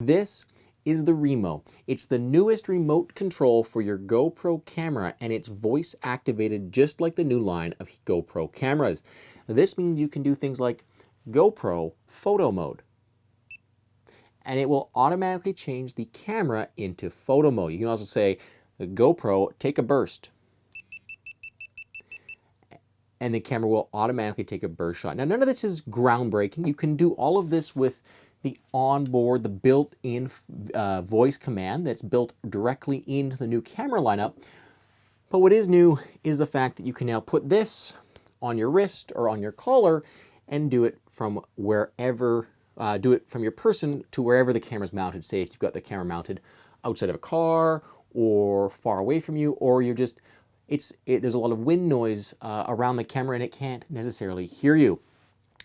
This is the Remo. It's the newest remote control for your GoPro camera, and it's voice activated just like the new line of GoPro cameras. This means you can do things like GoPro photo mode, and it will automatically change the camera into photo mode. You can also say, GoPro, take a burst, and the camera will automatically take a burst shot. Now, none of this is groundbreaking. You can do all of this with the onboard, the built-in voice command that's built directly into the new camera lineup. But what is new is the fact that you can now put this on your wrist or on your collar and do it from wherever, do it from your person to wherever the camera's mounted. Say if you've got the camera mounted outside of a car or far away from you, or you're just, there's a lot of wind noise around the camera and it can't necessarily hear you.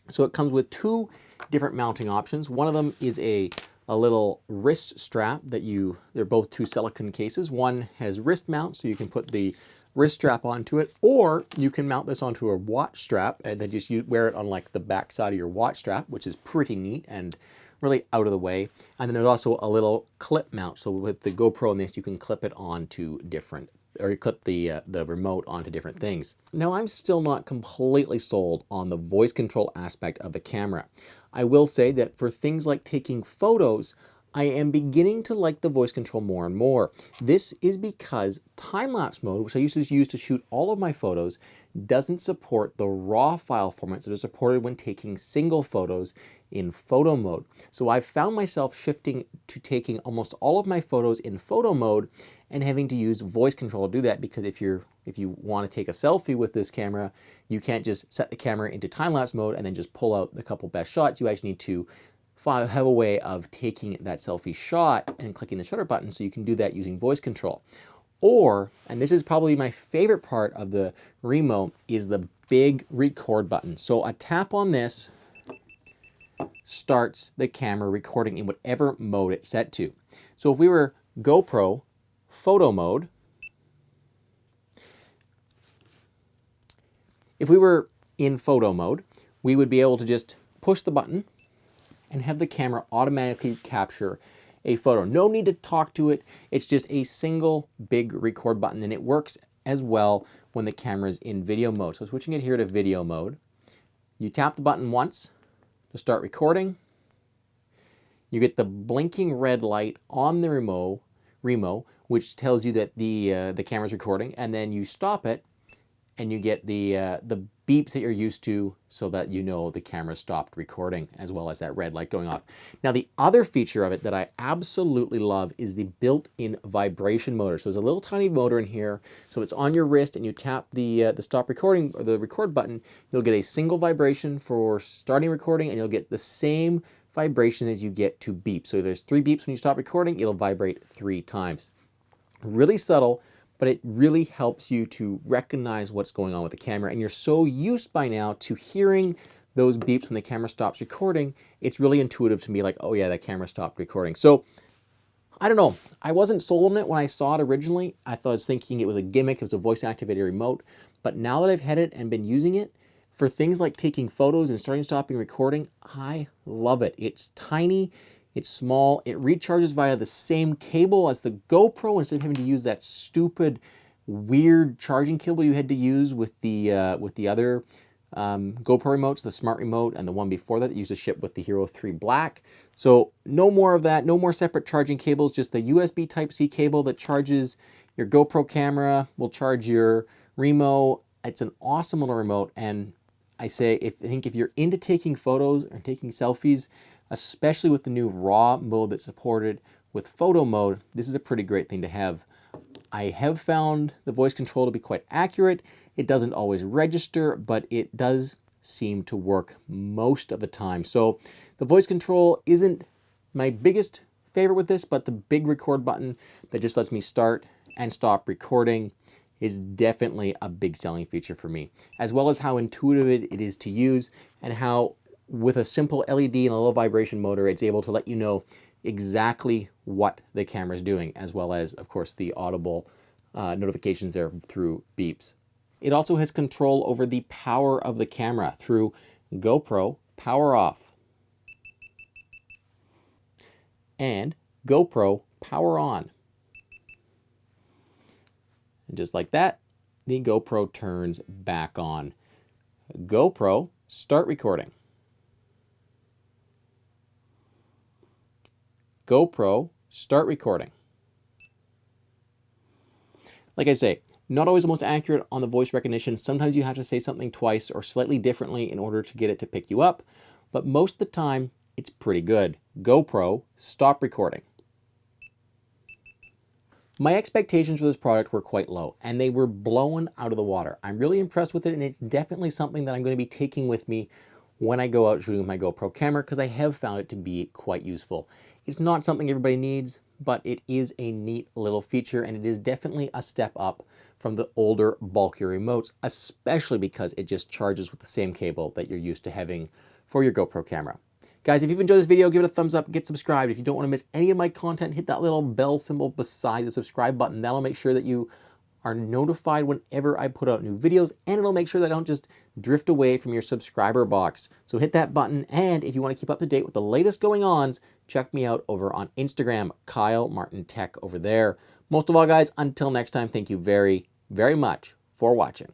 So it comes with two different mounting options. One of them is a little wrist strap that they're both two silicone cases. One has wrist mount, so you can put the wrist strap onto it, or you can mount this onto a watch strap and then just wear it on like the back side of your watch strap, which is pretty neat and really out of the way. And then there's also a little clip mount. So with the GoPro in this, you can clip it onto different, or you clip the remote onto different things. Now, I'm still not completely sold on the voice control aspect of the camera. I will say that for things like taking photos, I am beginning to like the voice control more and more. This is because time-lapse mode, which I used to use to shoot all of my photos, doesn't support the RAW file formats that are supported when taking single photos in photo mode. So I've found myself shifting to taking almost all of my photos in photo mode and having to use voice control to do that, because if you want to take a selfie with this camera, you can't just set the camera into time-lapse mode and then just pull out the couple best shots. You actually need to have a way of taking that selfie shot and clicking the shutter button, so you can do that using voice control. Or, and this is probably my favorite part of the Remo, is the big record button. So a tap on this starts the camera recording in whatever mode it's set to. So if we were GoPro photo mode, if we were in photo mode, we would be able to just push the button and have the camera automatically capture a photo. No need to talk to it. It's just a single big record button, and it works as well when the camera is in video mode. So switching it here to video mode, you tap the button once to start recording. You get the blinking red light on the Remo, which tells you that the camera's recording, and then you stop it and you get the beeps that you're used to, so that you know the camera stopped recording, as well as that red light going off. Now, the other feature of it that I absolutely love is the built-in vibration motor. So there's a little tiny motor in here. So it's on your wrist, and you tap the stop recording or the record button. You'll get a single vibration for starting recording, and you'll get the same vibration as you get to beep. So there's 3 beeps when you stop recording. It'll vibrate 3 times. Really subtle, but it really helps you to recognize what's going on with the camera. And you're so used by now to hearing those beeps when the camera stops recording, it's really intuitive to me, like, oh yeah, that camera stopped recording. So I don't know, I wasn't sold on it when I saw it originally. I was thinking it was a gimmick, it was a voice activated remote. But now that I've had it and been using it for things like taking photos and starting, stopping recording, I love it. It's tiny, it's small, it recharges via the same cable as the GoPro, instead of having to use that stupid, weird charging cable you had to use with the other GoPro remotes, the Smart Remote, and the one before that used to ship with the Hero 3 Black. So no more of that, no more separate charging cables, just the USB Type-C cable that charges your GoPro camera, will charge your Remo. It's an awesome little remote, and I think if you're into taking photos or taking selfies, especially with the new RAW mode that's supported with photo mode, this is a pretty great thing to have. I have found the voice control to be quite accurate. It doesn't always register, but it does seem to work most of the time. So the voice control isn't my biggest favorite with this, but the big record button that just lets me start and stop recording is definitely a big selling feature for me, as well as how intuitive it is to use, and how with a simple LED and a little vibration motor, it's able to let you know exactly what the camera is doing, as well as, of course, the audible notifications there through beeps. It also has control over the power of the camera through GoPro Power Off. and GoPro power on. And just like that, the GoPro turns back on. GoPro, start recording. GoPro, start recording. Like I say, not always the most accurate on the voice recognition. Sometimes you have to say something twice or slightly differently in order to get it to pick you up, but most of the time, it's pretty good. GoPro, stop recording. My expectations for this product were quite low, and they were blown out of the water. I'm really impressed with it, and it's definitely something that I'm going to be taking with me when I go out shooting with my GoPro camera, because I have found it to be quite useful. It's not something everybody needs, but it is a neat little feature, and it is definitely a step up from the older, bulkier remotes, especially because it just charges with the same cable that you're used to having for your GoPro camera. Guys, if you've enjoyed this video, give it a thumbs up, get subscribed. If you don't want to miss any of my content, hit that little bell symbol beside the subscribe button. That'll make sure that you are notified whenever I put out new videos, and it'll make sure that I don't just drift away from your subscriber box. So hit that button, and if you want to keep up to date with the latest going-ons, check me out over on Instagram, Kyle Martin Tech over there. Most of all, guys, until next time, thank you very, very much for watching.